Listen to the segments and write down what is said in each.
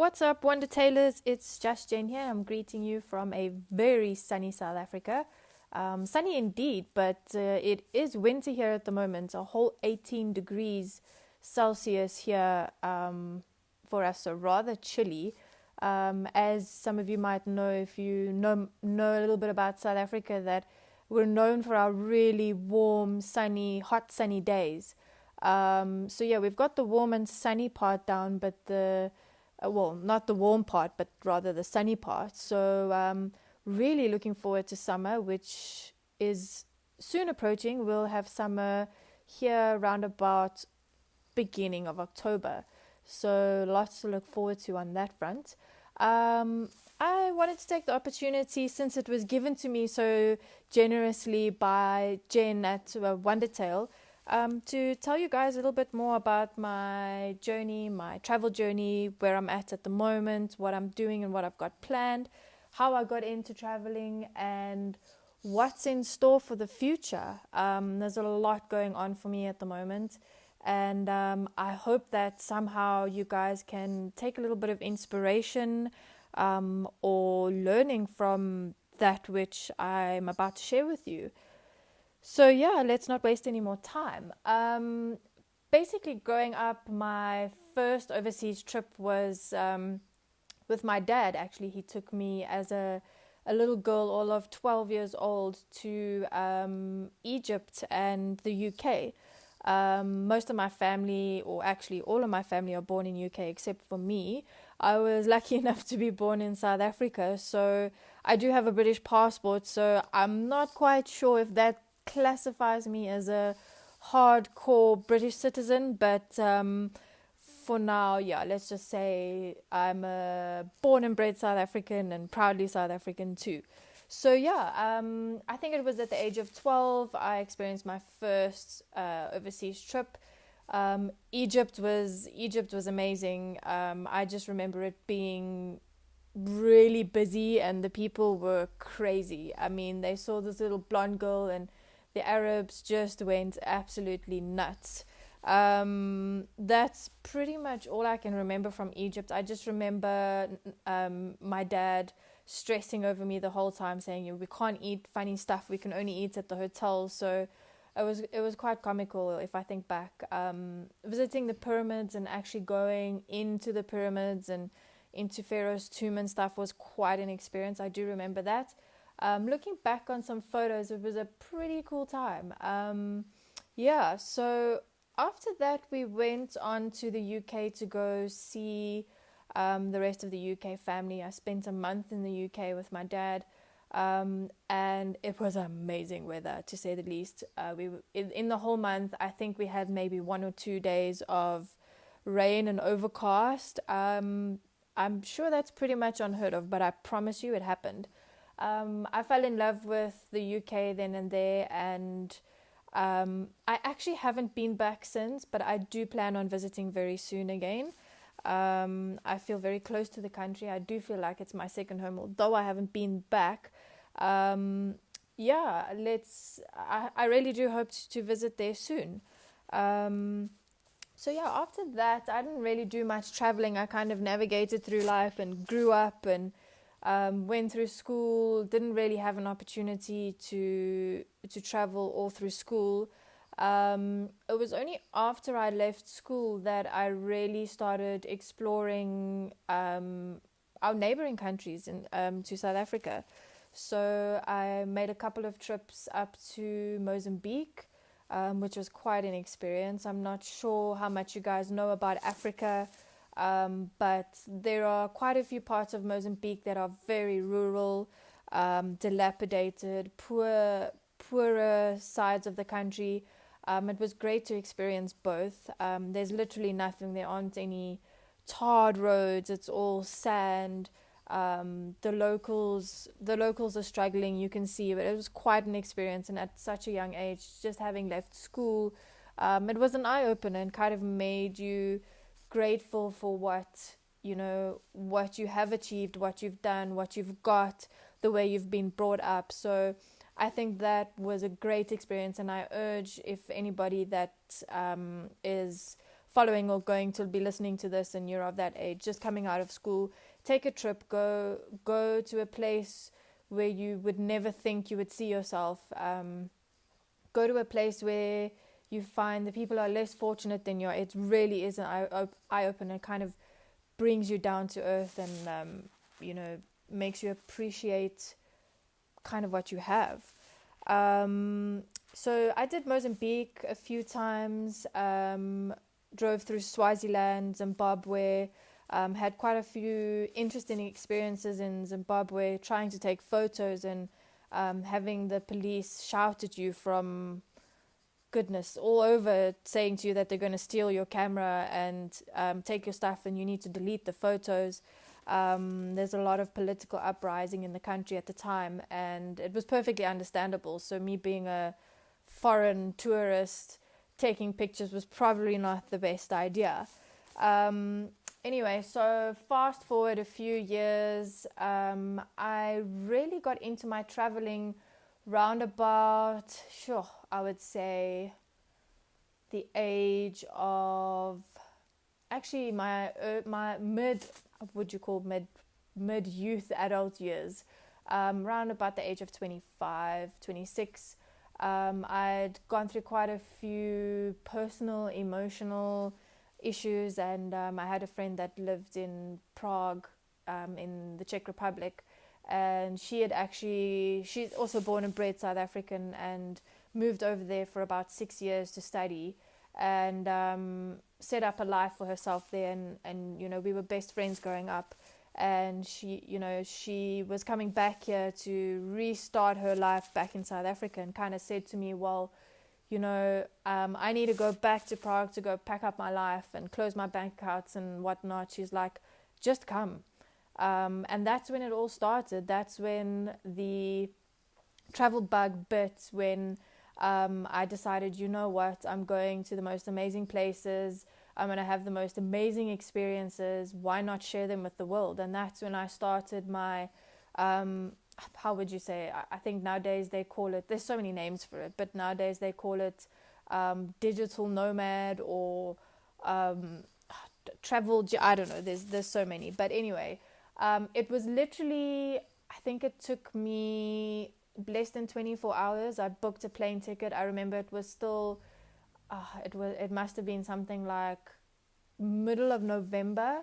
What's up, Wandertalers? It's just Jane here. I'm greeting you from a very sunny South Africa. Sunny indeed, but it is winter here at the moment. A whole 18 degrees Celsius here for us, so rather chilly. As some of you might know, if you know a little bit about South Africa, that we're known for our really warm, sunny, hot, sunny days. So yeah, we've got the warm and sunny part down, but not the warm part, but rather the sunny part. So really looking forward to summer, which is soon approaching. We'll have summer here around about beginning of October. So lots to look forward to on that front. I wanted to take the opportunity, since it was given to me so generously by Jen at Wandertale, to tell you guys a little bit more about my journey, my travel journey, where I'm at the moment, what I'm doing and what I've got planned, how I got into traveling, and what's in store for the future. There's a lot going on for me at the moment, and I hope that somehow you guys can take a little bit of inspiration or learning from that which I'm about to share with you. So yeah, let's not waste any more time. Basically, growing up, my first overseas trip was with my dad. Actually, he took me as a little girl, all of 12 years old, to Egypt and the UK. Most of my family, or actually all of my family, are born in UK except for me. I was lucky enough to be born in South Africa, so I do have a British passport, so I'm not quite sure if that classifies me as a hardcore British citizen, but for now, yeah, let's just say I'm a born and bred South African and proudly South African too. So yeah, I think it was at the age of 12 I experienced my first overseas trip. Egypt was amazing. I just remember it being really busy and the people were crazy. I mean, they saw this little blonde girl and the Arabs just went absolutely nuts. That's pretty much all I can remember from Egypt. I just remember my dad stressing over me the whole time, saying, we can't eat funny stuff, we can only eat at the hotel. So it was quite comical if I think back. Visiting the pyramids and actually going into the pyramids and into Pharaoh's tomb and stuff was quite an experience. I do remember that. Looking back on some photos, it was a pretty cool time. So after that, we went on to the UK to go see the rest of the UK family. I spent a month in the UK with my dad, and it was amazing weather, to say the least. In the whole month, I think we had maybe 1 or 2 days of rain and overcast. I'm sure that's pretty much unheard of, but I promise you it happened. I fell in love with the UK then and there, and I actually haven't been back since, but I do plan on visiting very soon again. I feel very close to the country. I do feel like it's my second home, although I haven't been back. I really do hope to visit there soon. After that, I didn't really do much traveling. I kind of navigated through life and grew up and went through school. Didn't really have an opportunity to travel all through school. It was only after I left school that I really started exploring our neighboring countries to South Africa. So I made a couple of trips up to Mozambique, which was quite an experience. I'm not sure how much you guys know about Africa, but there are quite a few parts of Mozambique that are very rural, dilapidated, poorer sides of the country. It was great to experience both. There's literally nothing. There aren't any tarred roads. It's all sand. The locals are struggling. You can see, but it was quite an experience. And at such a young age, just having left school, it was an eye opener and kind of made you grateful for what you have achieved, what you've done, what you've got, the way you've been brought up. So I think that was a great experience, and I urge if anybody that is following or going to be listening to this and you're of that age, just coming out of school, take a trip, go to a place where you would never think you would see yourself. Go to a place where you find the people are less fortunate than you are. It really is an eye-opener. It kind of brings you down to earth and, makes you appreciate kind of what you have. So I did Mozambique a few times, drove through Swaziland, Zimbabwe, had quite a few interesting experiences in Zimbabwe, trying to take photos and having the police shout at you from goodness all over, saying to you that they're going to steal your camera and take your stuff and you need to delete the photos. There's a lot of political uprising in the country at the time, and it was perfectly understandable. So me being a foreign tourist, taking pictures was probably not the best idea. Anyway, so fast forward a few years, I really got into my traveling round about, I would say the age of actually my mid youth adult years, round about the age of 25, 26. I'd gone through quite a few personal, emotional issues, and I had a friend that lived in Prague, in the Czech Republic, and she's also born and bred South African and moved over there for about 6 years to study and set up a life for herself there, and we were best friends growing up, and she was coming back here to restart her life back in South Africa, and kind of said to me, well, I need to go back to Prague to go pack up my life and close my bank accounts and whatnot. She's like, just come. And that's when it all started. That's when the travel bug bit, when I decided, you know what, I'm going to the most amazing places. I'm going to have the most amazing experiences. Why not share them with the world? And that's when I started my, how would you say, I think nowadays they call it, there's so many names for it, but nowadays they call it digital nomad or travel, I don't know, there's so many. But anyway, it was literally, I think it took me less than 24 hours. I booked a plane ticket. I remember it was still, it must have been something like middle of November.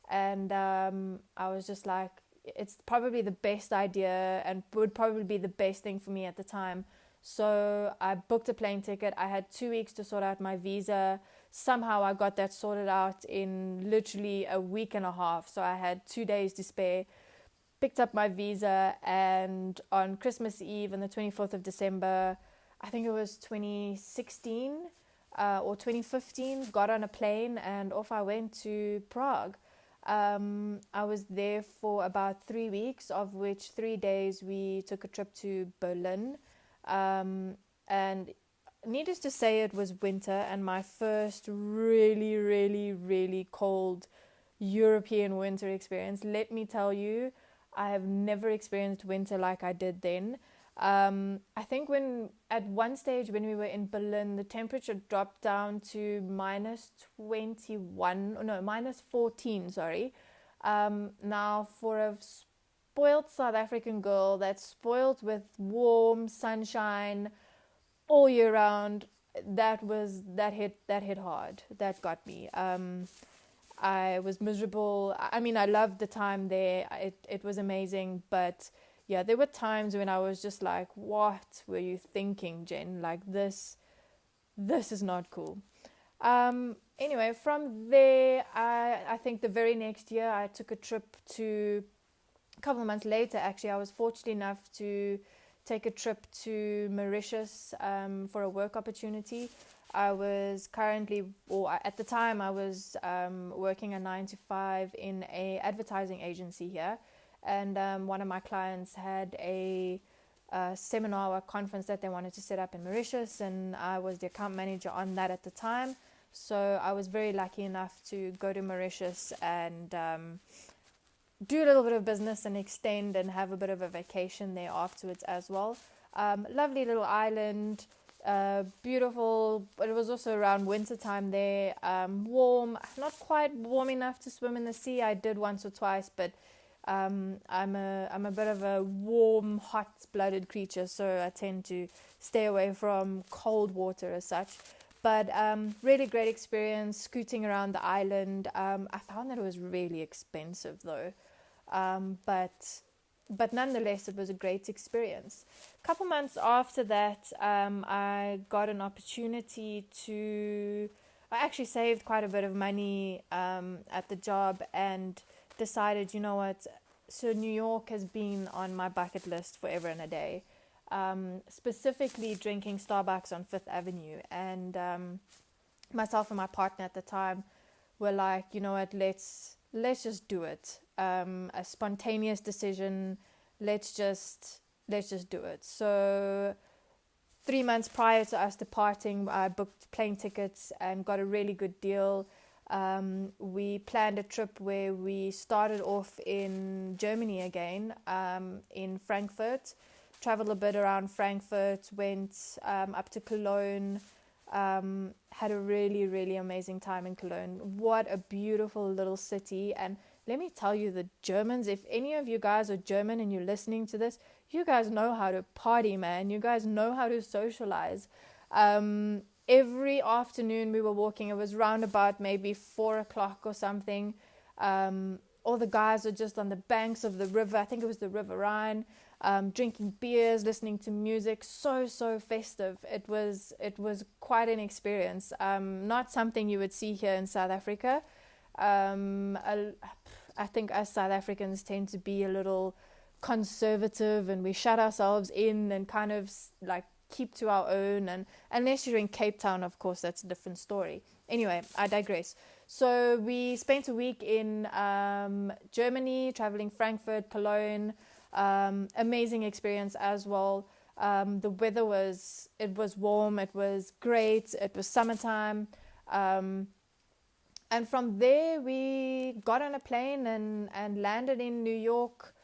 And I was just like, it's probably the best idea and would probably be the best thing for me at the time. So I booked a plane ticket. I had 2 weeks to sort out my visa. Somehow I got that sorted out in literally a week and a half. So I had 2 days to spare, picked up my visa, and on Christmas Eve on the 24th of December, I think it was 2016 or 2015, got on a plane and off I went to Prague. I was there for about 3 weeks, of which 3 days we took a trip to Berlin. And needless to say, it was winter and my first really, really, really cold European winter experience. Let me tell you, I have never experienced winter like I did then. I think at one stage when we were in Berlin, the temperature dropped down to minus 14, sorry. Now for a spoiled South African girl that's spoiled with warm sunshine all year round, that hit hard. That got me. I was miserable. I mean, I loved the time there. It was amazing, but yeah, there were times when I was just like, what were you thinking, Jen? Like, this is not cool. Anyway, from there, I think the very next year, I took a trip to, a couple of months later, actually, I was fortunate enough to take a trip to Mauritius for a work opportunity. I was at the time, I was working a 9 to 5 in a advertising agency here. And one of my clients had a seminar or conference that they wanted to set up in Mauritius, and I was the account manager on that at the time. So I was very lucky enough to go to Mauritius and do a little bit of business and extend and have a bit of a vacation there afterwards as well. Lovely little island, Beautiful, but it was also around winter time there. Warm, not quite warm enough to swim in the sea. I did once or twice, but I'm a bit of a warm, hot-blooded creature, so I tend to stay away from cold water as such. But really great experience scooting around the island. I found that it was really expensive though, but nonetheless, it was a great experience. A couple months after that, I got an opportunity to. I actually saved quite a bit of money at the job and decided, you know what? So New York has been on my bucket list forever and a day. Specifically drinking Starbucks on Fifth Avenue, and myself and my partner at the time were like, you know what? Let's just do it. A spontaneous decision. Let's just do it. So 3 months prior to us departing, I booked plane tickets and got a really good deal. We planned a trip where we started off in Germany again, in Frankfurt, traveled a bit around Frankfurt, went up to Cologne, had a really, really amazing time in Cologne. What a beautiful little city. And let me tell you, the Germans, if any of you guys are German and you're listening to this, you guys know how to party, man. You guys know how to socialize. Every afternoon we were walking, it was round about maybe 4 o'clock or something. All the guys are just on the banks of the river. I think it was the River Rhine, drinking beers, listening to music. So festive. It was quite an experience. Not something you would see here in South Africa. I think us South Africans tend to be a little conservative, and we shut ourselves in and kind of like keep to our own. And unless you're in Cape Town, of course, that's a different story. Anyway, I digress. So we spent a week in Germany, traveling Frankfurt, Cologne. Amazing experience as well. The weather was warm. It was great. It was summertime. And from there, we got on a plane and landed in New York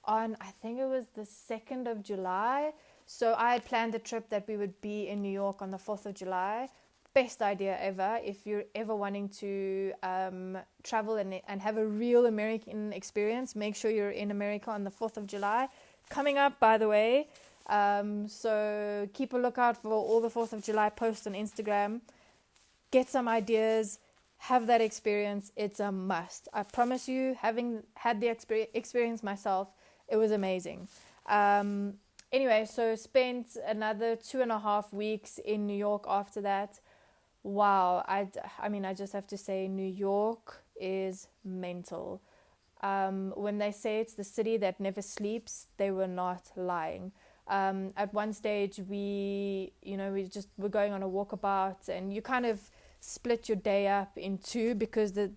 on, I think it was the 2nd of July. So I had planned the trip that we would be in New York on the 4th of July. Best idea ever. If you're ever wanting to travel and have a real American experience, make sure you're in America on the 4th of July. Coming up, by the way. So keep a lookout for all the 4th of July posts on Instagram. Get some ideas. Have that experience. It's a must. I promise you, having had the experience myself, it was amazing. Anyway, so spent another 2.5 weeks in New York after that. Wow. I mean, I just have to say, New York is mental. When they say it's the city that never sleeps, they were not lying. At one stage, we were going on a walkabout, and you kind of split your day up in two, because the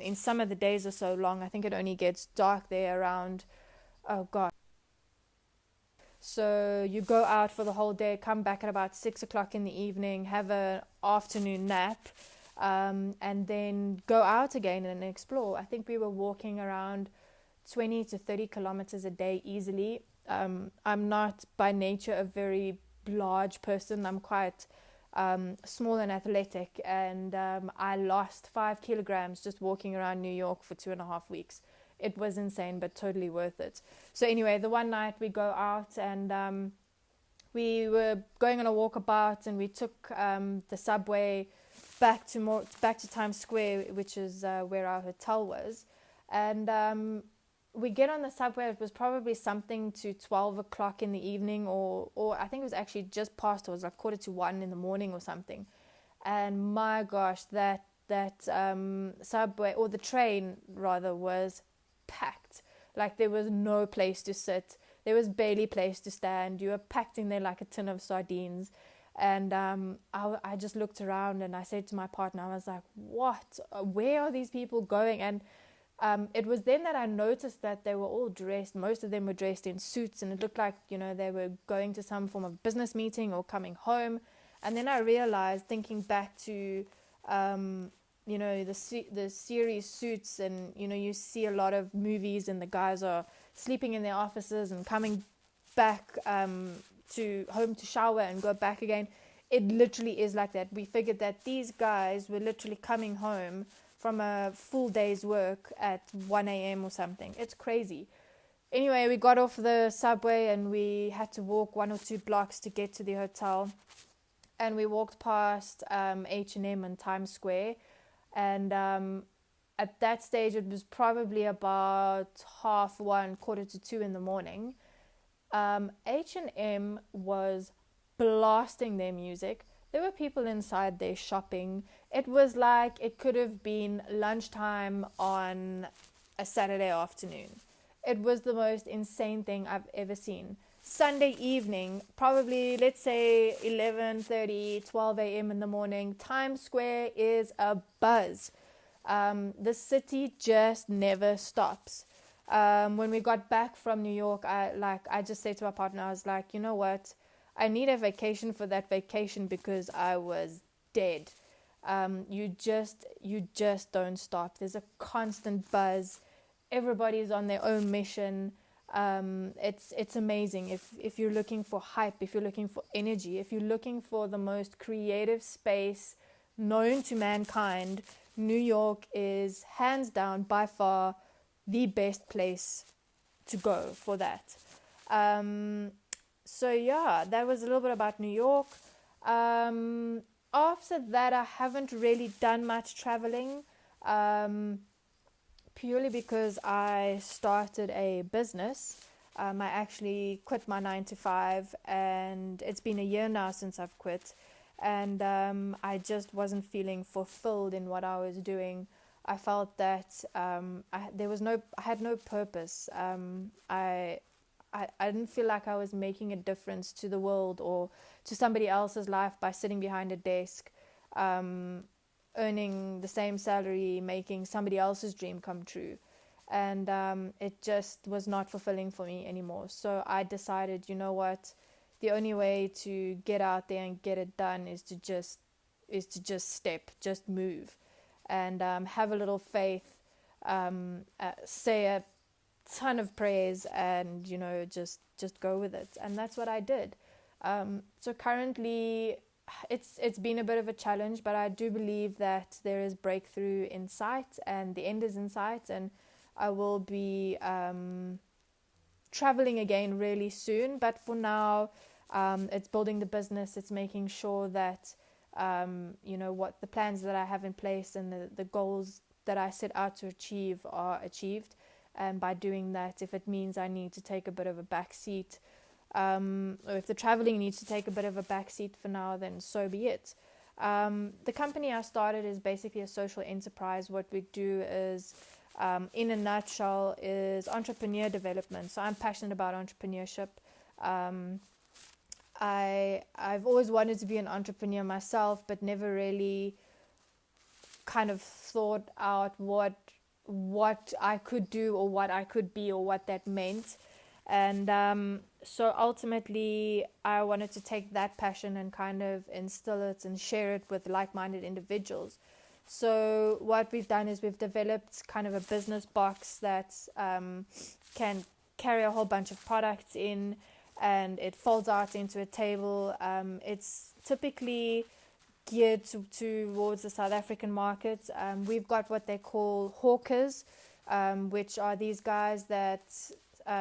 in summer the days are so long. I think it only gets dark there around, oh god. So you go out for the whole day, come back at about 6 o'clock in the evening, have an afternoon nap, and then go out again and explore. I think we were walking around 20 to 30 kilometers a day easily. I'm not by nature a very large person. I'm quite small and athletic, and I lost 5 kilograms just walking around New York for 2.5 weeks. It was insane, but totally worth it. So anyway, the one night we go out, and we were going on a walkabout, and we took the subway back to Times Square, which is where our hotel was. And we get on the subway. It was probably something to 12 o'clock in the evening, or I think it was actually just past. It was like 1:45 in the morning or something. And my gosh, that subway, or the train rather, was packed. Like, there was no place to sit. There was barely place to stand. You were packed in there like a tin of sardines. And I just looked around, and I said to my partner, I was like, what? Where are these people going? And it was then that I noticed that they were all dressed. Most of them were dressed in suits, and it looked like, they were going to some form of business meeting or coming home. And then I realized, thinking back to, the series Suits, and, you see a lot of movies, and the guys are sleeping in their offices and coming back to home to shower and go back again. It literally is like that. We figured that these guys were literally coming home from a full day's work at 1 a.m. or something. It's crazy. Anyway, we got off the subway and we had to walk 1 or 2 blocks to get to the hotel. And we walked past H&M and Times Square. And at that stage, it was probably about 1:30, 1:45 in the morning. H&M was blasting their music. There were people inside there shopping. It was like it could have been lunchtime on a Saturday afternoon. It was the most insane thing I've ever seen. Sunday evening, probably let's say 11:30, 12 a.m. in the morning, Times Square is a buzz. The city just never stops. When we got back from New York, I just said to my partner, I was like, you know what? I need a vacation for that vacation because I was dead. You just don't stop. There's a constant buzz. Everybody's on their own mission. It's amazing. If you're looking for hype, if you're looking for energy, if you're looking for the most creative space known to mankind, New York is hands down by far the best place to go for that. So yeah, that was a little bit about New York. After that, I haven't really done much traveling, purely because I started a business. I actually quit my 9 to 5, and it's been a year now since I've quit. And I just wasn't feeling fulfilled in what I was doing. I felt that I had no purpose. I didn't feel like I was making a difference to the world or to somebody else's life by sitting behind a desk, earning the same salary, making somebody else's dream come true. And it just was not fulfilling for me anymore. So I decided, you know what, the only way to get out there and get it done is to just just move, and have a little faith, say a ton of prayers, and just go with it. And that's what I did. So currently it's been a bit of a challenge, but I do believe that there is breakthrough in sight and the end is in sight, and I will be traveling again really soon. But for now, it's building the business, it's making sure that what the plans that I have in place and the goals that I set out to achieve are achieved. And by doing that, if it means I need to take a bit of a back seat, or if the traveling needs to take a bit of a back seat for now, then so be it. The company I started is basically a social enterprise. What we do is, in a nutshell, is entrepreneur development. So I'm passionate about entrepreneurship. I've always wanted to be an entrepreneur myself, but never really kind of thought out what I could do or what I could be or what that meant. And so ultimately I wanted to take that passion and kind of instill it and share it with like-minded individuals. So what we've done is we've developed kind of a business box that can carry a whole bunch of products in, and it folds out into a table. It's typically geared towards the South African market. We've got what they call hawkers, which are these guys that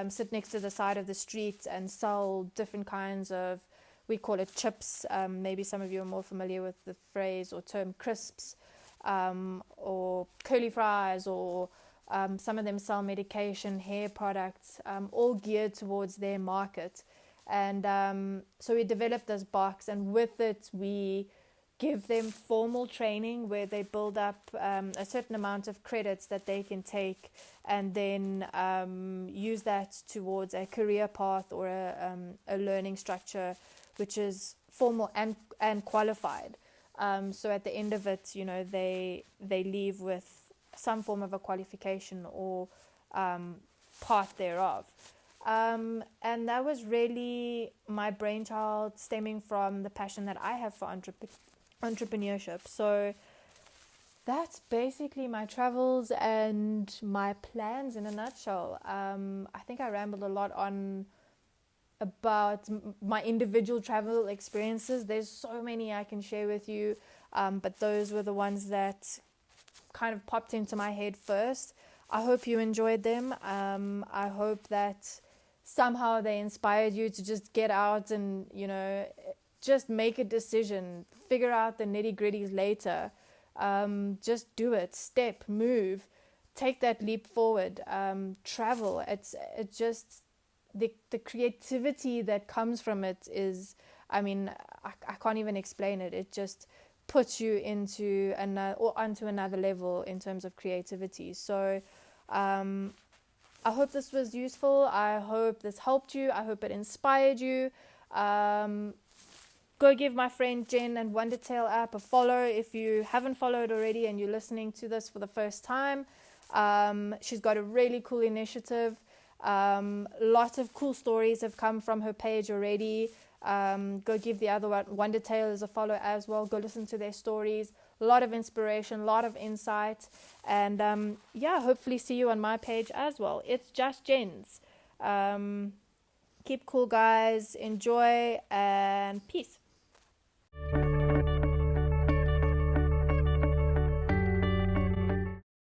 sit next to the side of the street and sell different kinds of, we call it chips. Maybe some of you are more familiar with the phrase or term crisps, or curly fries, or some of them sell medication, hair products, all geared towards their market. And so we developed this box, and with it we give them formal training where they build up a certain amount of credits that they can take, and then use that towards a career path or a learning structure which is formal and qualified. So at the end of it, they leave with some form of a qualification or part thereof. And that was really my brainchild, stemming from the passion that I have for entrepreneurship. So that's basically my travels and my plans in a nutshell. I think I rambled a lot on about my individual travel experiences. There's so many I can share with you, but those were the ones that kind of popped into my head first. I hope you enjoyed them. I hope that somehow they inspired you to just get out and, just make a decision, figure out the nitty gritties later. Just do it, move, take that leap forward, travel. It's just the creativity that comes from it is, I can't even explain it. It just puts you onto another level in terms of creativity. So I hope this was useful. I hope this helped you. I hope it inspired you. Go give my friend Jen and Wandertale app a follow if you haven't followed already and you're listening to this for the first time. She's got a really cool initiative. Lots of cool stories have come from her page already. Go give the other Wandertalers a follow as well. Go listen to their stories. A lot of inspiration, a lot of insight. And hopefully see you on my page as well. It's Just Jen's. Keep cool, guys. Enjoy and peace.